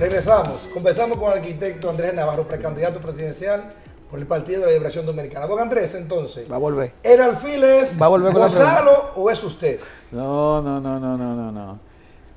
Regresamos. Conversamos con el arquitecto Andrés Navarro, precandidato presidencial por el Partido de la Liberación Dominicana. Don Andrés, entonces. Va a volver. ¿El alfil es Gonzalo o es usted? No.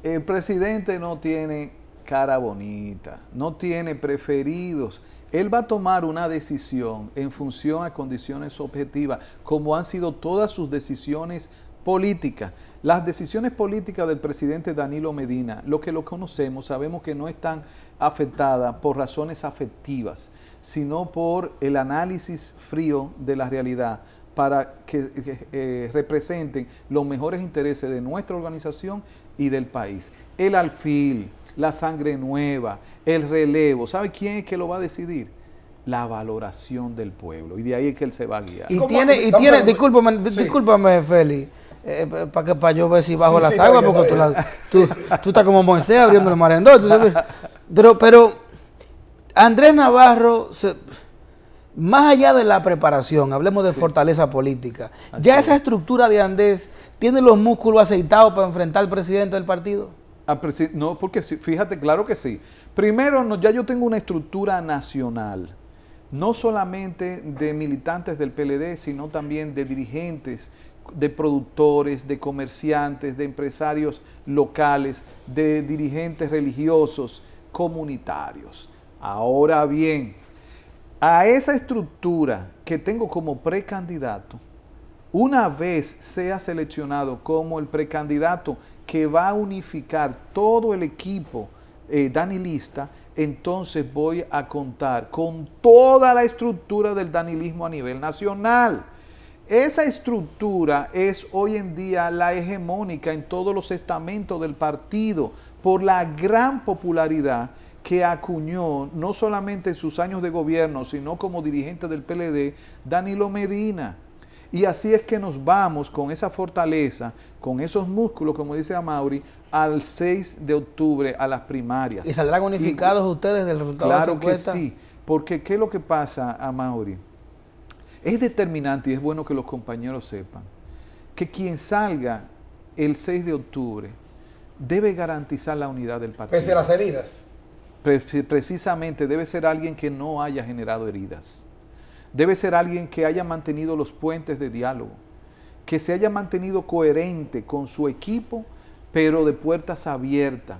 El presidente no tiene cara bonita, no tiene preferidos. Él va a tomar una decisión en función a condiciones objetivas, como han sido todas sus decisiones políticas. Las decisiones políticas del presidente Danilo Medina, lo que lo conocemos, sabemos que no están afectadas por razones afectivas, sino por el análisis frío de la realidad para que representen los mejores intereses de nuestra organización y del país. El alfil, la sangre nueva, el relevo, ¿sabe quién es que lo va a decidir? La valoración del pueblo, y de ahí es que él se va a guiar. Y tiene, discúlpame, Félix, para yo ver si bajo las aguas, porque tú estás como Moisés abriendo el mar en dos. Pero Andrés Navarro, más allá de la preparación, hablemos de fortaleza política, ¿ya esa estructura de Andrés tiene los músculos aceitados para enfrentar al presidente del partido? No, porque fíjate, claro que sí. Primero, ya yo tengo una estructura nacional, no solamente de militantes del PLD, sino también de dirigentes, de productores, de comerciantes, de empresarios locales, de dirigentes religiosos, comunitarios. Ahora bien, a esa estructura que tengo como precandidato, una vez sea seleccionado como el precandidato que va a unificar todo el equipo danilista, entonces voy a contar con toda la estructura del danilismo a nivel nacional. Esa estructura es hoy en día la hegemónica en todos los estamentos del partido por la gran popularidad que acuñó no solamente en sus años de gobierno, sino como dirigente del PLD, Danilo Medina. Y así es que nos vamos con esa fortaleza, con esos músculos, como dice Amaury, al 6 de octubre a las primarias. ¿Y saldrán unificados ustedes del resultado de esa encuesta? Claro que sí, porque ¿qué es lo que pasa, Amaury? Es determinante, y es bueno que los compañeros sepan, que quien salga el 6 de octubre debe garantizar la unidad del partido. Pese a las heridas. Precisamente debe ser alguien que no haya generado heridas. Debe ser alguien que haya mantenido los puentes de diálogo, que se haya mantenido coherente con su equipo, pero de puertas abiertas.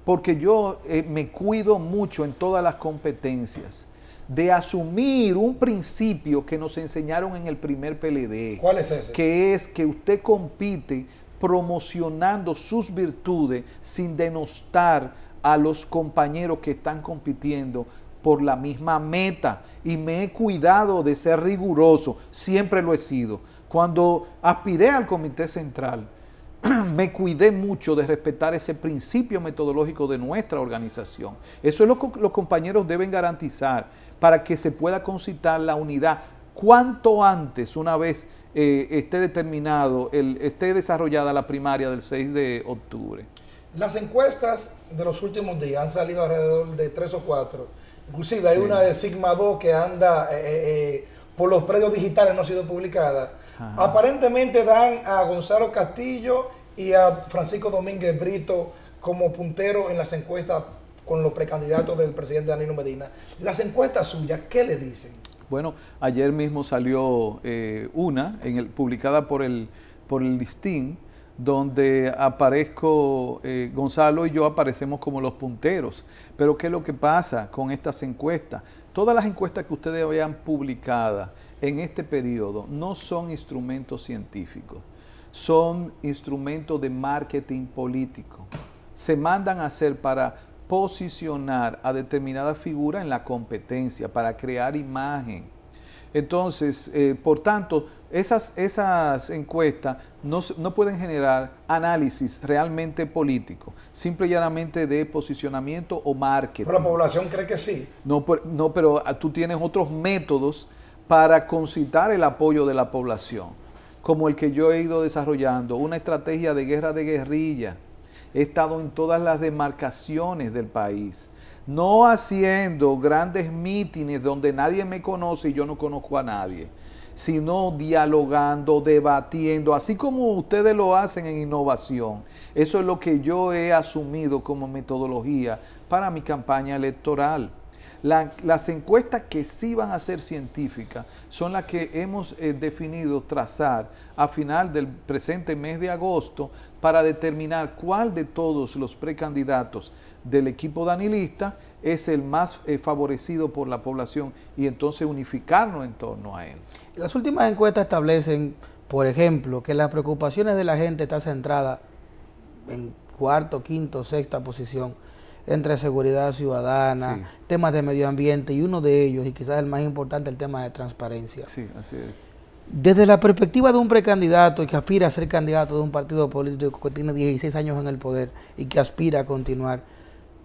Porque yo me cuido mucho en todas las competencias de asumir un principio que nos enseñaron en el primer PLD. ¿Cuál es ese? Que es que usted compite promocionando sus virtudes sin denostar a los compañeros que están compitiendo por la misma meta, y me he cuidado de ser riguroso, siempre lo he sido. Cuando aspiré al Comité Central, me cuidé mucho de respetar ese principio metodológico de nuestra organización. Eso es lo que los compañeros deben garantizar para que se pueda concitar la unidad cuanto antes, una vez esté determinado, esté desarrollada la primaria del 6 de octubre. Las encuestas de los últimos días han salido alrededor de 3 o 4. Inclusive hay una de Sigma 2 que anda por los predios digitales, no ha sido publicada. Ajá. Aparentemente dan a Gonzalo Castillo y a Francisco Domínguez Brito como puntero en las encuestas con los precandidatos del presidente Danilo Medina. Las encuestas suyas, ¿qué le dicen? Bueno, ayer mismo salió una publicada por el Listín, donde aparezco, Gonzalo y yo aparecemos como los punteros. Pero ¿qué es lo que pasa con estas encuestas? Todas las encuestas que ustedes vean publicadas en este periodo no son instrumentos científicos, son instrumentos de marketing político. Se mandan a hacer para posicionar a determinada figura en la competencia, para crear imagen. Entonces, por tanto, esas encuestas no pueden generar análisis realmente político, simple y llanamente de posicionamiento o marketing. ¿Pero la población cree que sí? No, pero tú tienes otros métodos para concitar el apoyo de la población, como el que yo he ido desarrollando, una estrategia de guerra de guerrilla. He estado en todas las demarcaciones del país, no haciendo grandes mítines donde nadie me conoce y yo no conozco a nadie, sino dialogando, debatiendo, así como ustedes lo hacen en innovación. Eso es lo que yo he asumido como metodología para mi campaña electoral. Las encuestas que sí van a ser científicas son las que hemos definido trazar a final del presente mes de agosto para determinar cuál de todos los precandidatos del equipo danilista es el más favorecido por la población y entonces unificarnos en torno a él. Las últimas encuestas establecen, por ejemplo, que las preocupaciones de la gente están centradas en cuarto, quinto, sexta posición, entre seguridad ciudadana, sí, temas de medio ambiente y uno de ellos, y quizás el más importante, el tema de transparencia. Sí, así es. Desde la perspectiva de un precandidato y que aspira a ser candidato de un partido político que tiene 16 años en el poder y que aspira a continuar,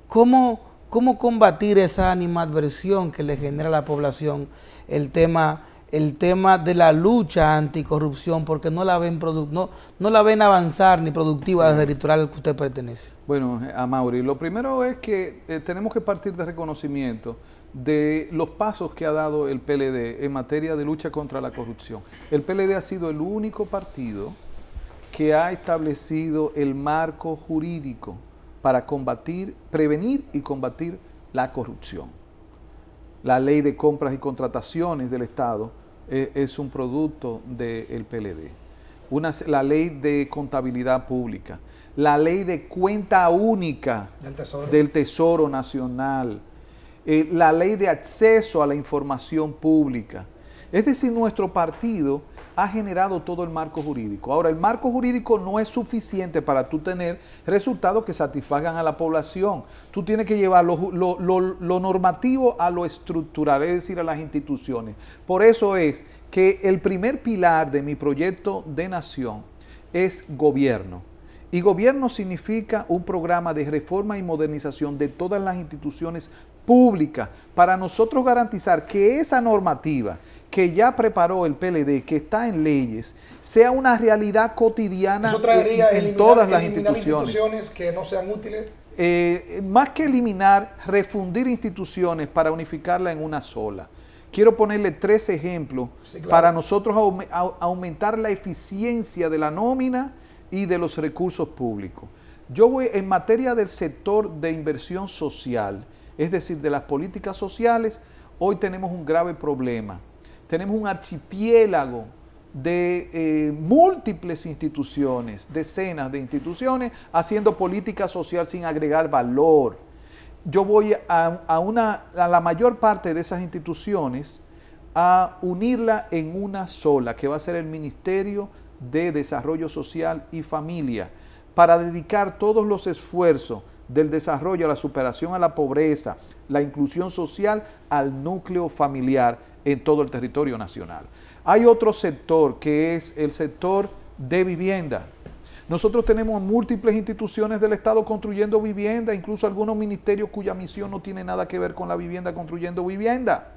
¿cómo combatir esa animadversión que le genera a la población el tema de la lucha anticorrupción, porque no la ven no la ven avanzar ni productiva, sí, desde el litoral al que usted pertenece? Bueno, Amaury, lo primero es que tenemos que partir de reconocimiento de los pasos que ha dado el PLD en materia de lucha contra la corrupción. El PLD ha sido el único partido que ha establecido el marco jurídico para combatir, prevenir y combatir la corrupción. La ley de compras y contrataciones del Estado es un producto del PLD. La ley de contabilidad pública, la ley de cuenta única del Tesoro Nacional, la ley de acceso a la información pública. Es decir, nuestro partido ha generado todo el marco jurídico. Ahora, el marco jurídico no es suficiente para tú tener resultados que satisfagan a la población. Tú tienes que llevar lo normativo a lo estructural, es decir, a las instituciones. Por eso es que el primer pilar de mi proyecto de nación es gobierno. Y gobierno significa un programa de reforma y modernización de todas las instituciones públicas para nosotros garantizar que esa normativa que ya preparó el PLD, que está en leyes, sea una realidad cotidiana en todas las instituciones que no sean útiles. Más que eliminar, refundir instituciones para unificarla en una sola. Quiero ponerle 3 ejemplos, sí, claro, para nosotros aumentar la eficiencia de la nómina y de los recursos públicos. Yo voy en materia del sector de inversión social, es decir, de las políticas sociales. Hoy tenemos un grave problema. Tenemos un archipiélago de múltiples instituciones, decenas de instituciones, haciendo política social sin agregar valor. Yo voy a la mayor parte de esas instituciones a unirla en una sola, que va a ser el Ministerio de Desarrollo Social y Familia, para dedicar todos los esfuerzos del desarrollo a la superación a la pobreza, la inclusión social al núcleo familiar en todo el territorio nacional. Hay otro sector que es el sector de vivienda. Nosotros tenemos múltiples instituciones del Estado construyendo vivienda, incluso algunos ministerios cuya misión no tiene nada que ver con la vivienda, construyendo vivienda.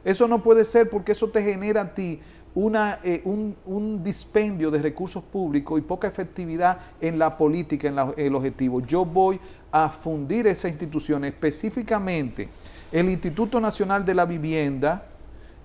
Eso no puede ser, porque eso te genera a ti un dispendio de recursos públicos y poca efectividad en la política, en el objetivo. Yo voy a fundir esas instituciones, específicamente el Instituto Nacional de la Vivienda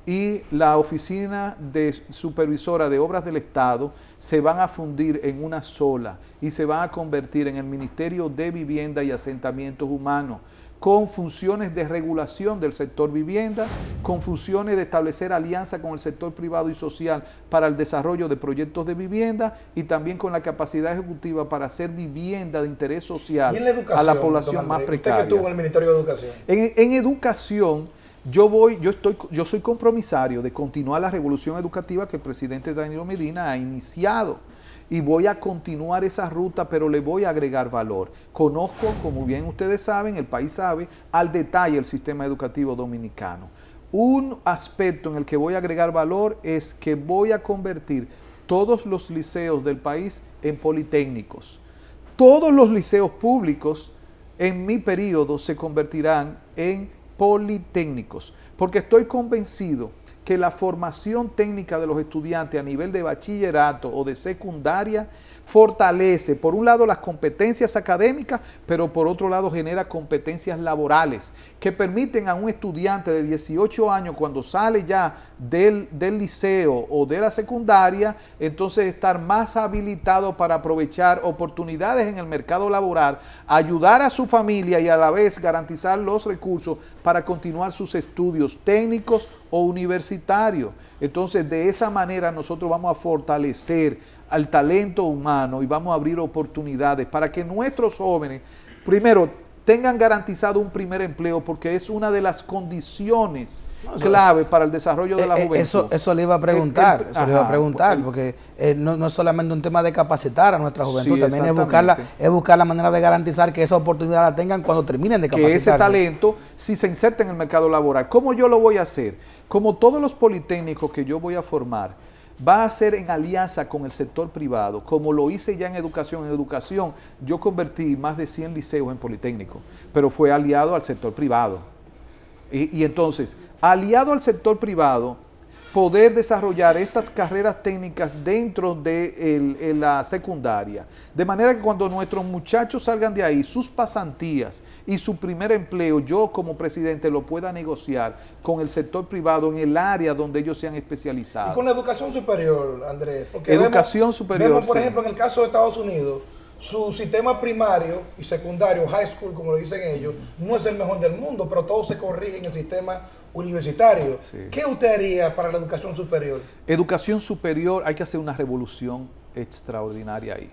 y la Oficina de Supervisora de Obras del Estado se van a fundir en una sola y se van a convertir en el Ministerio de Vivienda y Asentamientos Humanos, con funciones de regulación del sector vivienda, con funciones de establecer alianza con el sector privado y social para el desarrollo de proyectos de vivienda y también con la capacidad ejecutiva para hacer vivienda de interés social a la población más precaria. ¿Usted qué tuvo en el Ministerio de Educación? En educación, yo soy compromisario de continuar la revolución educativa que el presidente Danilo Medina ha iniciado. Y voy a continuar esa ruta, pero le voy a agregar valor. Conozco, como bien ustedes saben, el país sabe, al detalle el sistema educativo dominicano. Un aspecto en el que voy a agregar valor es que voy a convertir todos los liceos del país en politécnicos. Todos los liceos públicos en mi periodo se convertirán en politécnicos, porque estoy convencido que la formación técnica de los estudiantes a nivel de bachillerato o de secundaria fortalece, por un lado, las competencias académicas, pero por otro lado genera competencias laborales que permiten a un estudiante de 18 años, cuando sale ya del liceo o de la secundaria, entonces estar más habilitado para aprovechar oportunidades en el mercado laboral, ayudar a su familia y a la vez garantizar los recursos para continuar sus estudios técnicos o universitarios. Entonces, de esa manera nosotros vamos a fortalecer al talento humano y vamos a abrir oportunidades para que nuestros jóvenes, primero, tengan garantizado un primer empleo, porque es una de las condiciones clave para el desarrollo de la juventud. Eso le iba a preguntar, porque no es solamente un tema de capacitar a nuestra juventud, sí, también es buscar la manera de garantizar que esa oportunidad la tengan cuando terminen de capacitarse. Que ese talento, si se inserta en el mercado laboral. ¿Cómo yo lo voy a hacer? Como todos los politécnicos que yo voy a formar, va a ser en alianza con el sector privado, como lo hice ya en educación. En educación yo convertí más de 100 liceos en politécnicos, pero fue aliado al sector privado. Y entonces, aliado al sector privado, poder desarrollar estas carreras técnicas dentro de la secundaria. De manera que cuando nuestros muchachos salgan de ahí, sus pasantías y su primer empleo, yo como presidente lo pueda negociar con el sector privado en el área donde ellos se han especializado. Y con la educación superior, Andrés. Porque educación superior, vemos, por sí. ejemplo, en el caso de Estados Unidos, su sistema primario y secundario, high school, como lo dicen ellos, no es el mejor del mundo, pero todo se corrige en el sistema universitario. Sí. ¿Qué usted haría para la educación superior? Educación superior, hay que hacer una revolución extraordinaria ahí.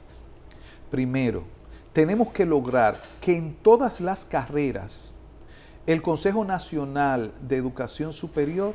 Primero, tenemos que lograr que en todas las carreras el Consejo Nacional de Educación Superior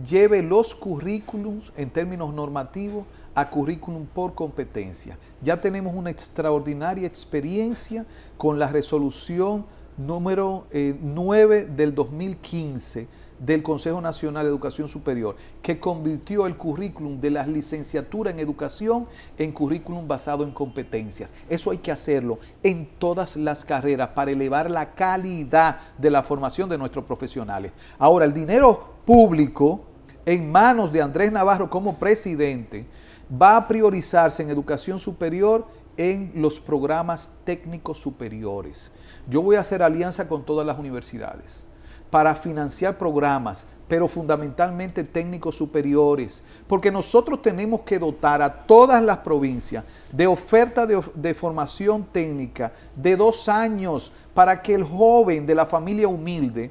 lleve los currículums en términos normativos a currículum por competencia. Ya tenemos una extraordinaria experiencia con la resolución número 9 del 2015 del Consejo Nacional de Educación Superior, que convirtió el currículum de las licenciaturas en educación en currículum basado en competencias. Eso hay que hacerlo en todas las carreras para elevar la calidad de la formación de nuestros profesionales. Ahora, el dinero público en manos de Andrés Navarro como presidente va a priorizarse en educación superior en los programas técnicos superiores. Yo voy a hacer alianza con todas las universidades para financiar programas, pero fundamentalmente técnicos superiores, porque nosotros tenemos que dotar a todas las provincias de oferta de formación técnica de 2 años para que el joven de la familia humilde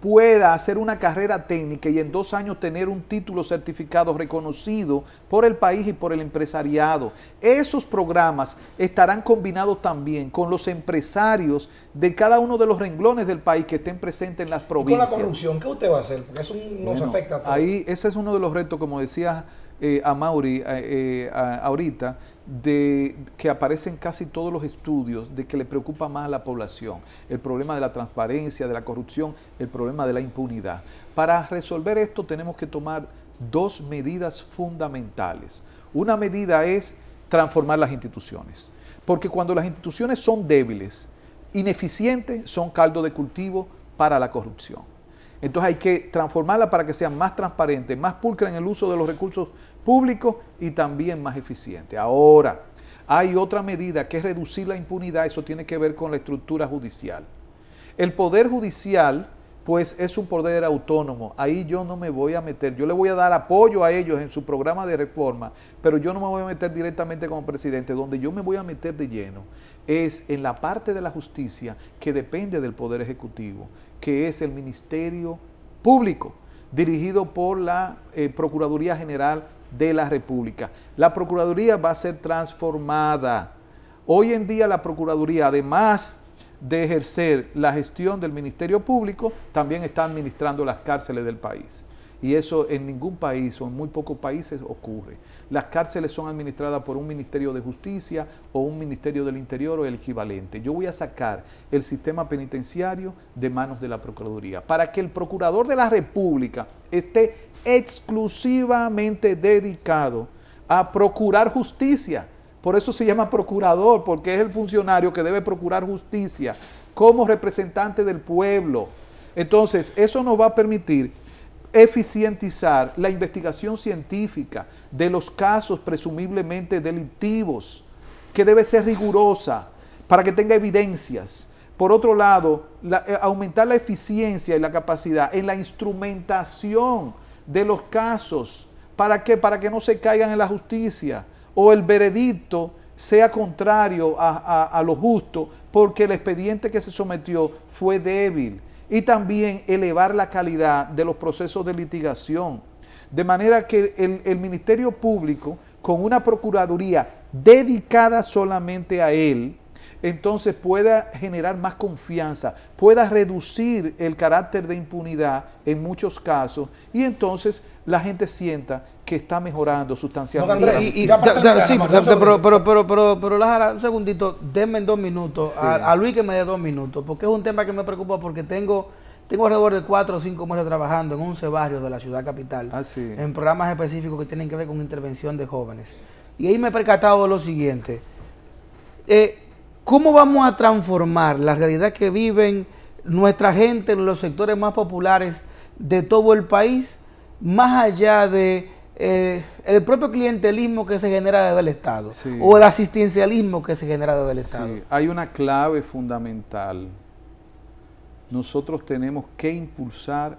pueda hacer una carrera técnica y en 2 años tener un título certificado reconocido por el país y por el empresariado. Esos programas estarán combinados también con los empresarios de cada uno de los renglones del país que estén presentes en las provincias. ¿Y con la corrupción qué usted va a hacer? Porque eso nos afecta a todos. Ahí, ese es uno de los retos, como decía a Mauri ahorita, de que aparecen casi todos los estudios de que le preocupa más a la población, el problema de la transparencia, de la corrupción, el problema de la impunidad. Para resolver esto tenemos que tomar 2 medidas fundamentales. Una medida es transformar las instituciones, porque cuando las instituciones son débiles, ineficientes, son caldo de cultivo para la corrupción. Entonces hay que transformarla para que sean más transparentes, más pulcra en el uso de los recursos públicos y también más eficiente. Ahora, hay otra medida que es reducir la impunidad. Eso tiene que ver con la estructura judicial. El Poder Judicial, pues, es un poder autónomo. Ahí yo no me voy a meter. Yo le voy a dar apoyo a ellos en su programa de reforma, pero yo no me voy a meter directamente como presidente. Donde yo me voy a meter de lleno es en la parte de la justicia que depende del Poder Ejecutivo, que es el Ministerio Público, dirigido por la Procuraduría General de la República. La Procuraduría va a ser transformada. Hoy en día la Procuraduría, además de ejercer la gestión del Ministerio Público, también está administrando las cárceles del país. Y eso en ningún país o en muy pocos países ocurre. Las cárceles son administradas por un Ministerio de Justicia o un Ministerio del Interior o el equivalente. Yo voy a sacar el sistema penitenciario de manos de la Procuraduría para que el Procurador de la República esté exclusivamente dedicado a procurar justicia. Por eso se llama procurador, porque es el funcionario que debe procurar justicia como representante del pueblo. Entonces, eso nos va a permitir eficientizar la investigación científica de los casos presumiblemente delictivos, que debe ser rigurosa para que tenga evidencias. Por otro lado, aumentar la eficiencia y la capacidad en la instrumentación de los casos. ¿Para qué? Para que no se caigan en la justicia o el veredicto sea contrario a lo justo porque el expediente que se sometió fue débil. Y también elevar la calidad de los procesos de litigación. De manera que el Ministerio Público, con una procuraduría dedicada solamente a él, entonces pueda generar más confianza, pueda reducir el carácter de impunidad en muchos casos y entonces la gente sienta que está mejorando sustancialmente. Sí, pero Lajara, un segundito, denme 2 minutos, sí. a Luis que me dé 2 minutos, porque es un tema que me preocupa porque tengo alrededor de 4 o 5 meses trabajando en 11 barrios de la ciudad capital, en programas específicos que tienen que ver con intervención de jóvenes. Y ahí me he percatado de lo siguiente. ¿Cómo vamos a transformar la realidad que viven nuestra gente en los sectores más populares de todo el país, más allá de el propio clientelismo que se genera desde el Estado, sí, o el asistencialismo que se genera desde el Estado? Sí, hay una clave fundamental. Nosotros tenemos que impulsar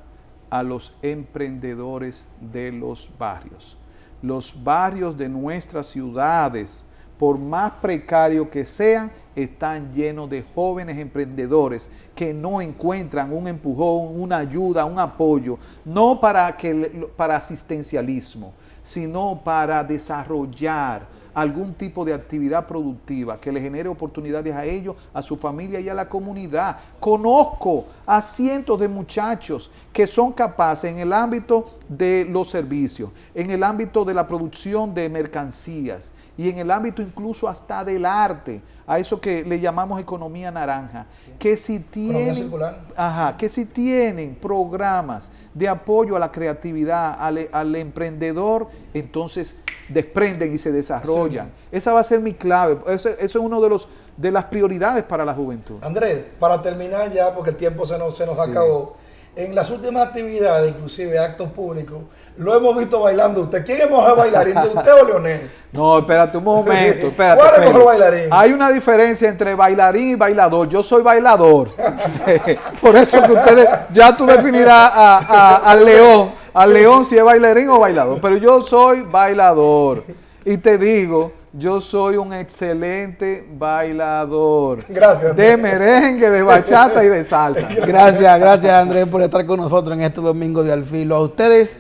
a los emprendedores de los barrios. Los barrios de nuestras ciudades, por más precarios que sean, están llenos de jóvenes emprendedores que no encuentran un empujón, una ayuda, un apoyo, no para asistencialismo, sino para desarrollar algún tipo de actividad productiva que le genere oportunidades a ellos, a su familia y a la comunidad. Conozco a cientos de muchachos que son capaces en el ámbito de los servicios, en el ámbito de la producción de mercancías y en el ámbito incluso hasta del arte, a eso que le llamamos economía naranja, sí, que si tienen programas de apoyo a la creatividad, al emprendedor, entonces desprenden y se desarrollan. Sí. Esa va a ser mi clave. Eso es uno de las prioridades para la juventud. Andrés, para terminar ya, porque el tiempo se nos acabó, en las últimas actividades, inclusive actos públicos, lo hemos visto bailando usted. ¿Quién es mejor bailarín, usted o Leonel? No, espérate un momento, espérate. ¿Cuál es mejor bailarín? Hay una diferencia entre bailarín y bailador. Yo soy bailador. Por eso que ustedes, ya tú definirás al león si es bailarín o bailador. Pero yo soy bailador. Y te digo, yo soy un excelente bailador. Gracias. De merengue, de bachata y de salsa. Gracias Andrés por estar con nosotros en este domingo de Al Filo. A ustedes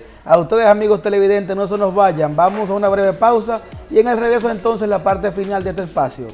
amigos televidentes, no se nos vayan. Vamos a una breve pausa y en el regreso entonces la parte final de este espacio.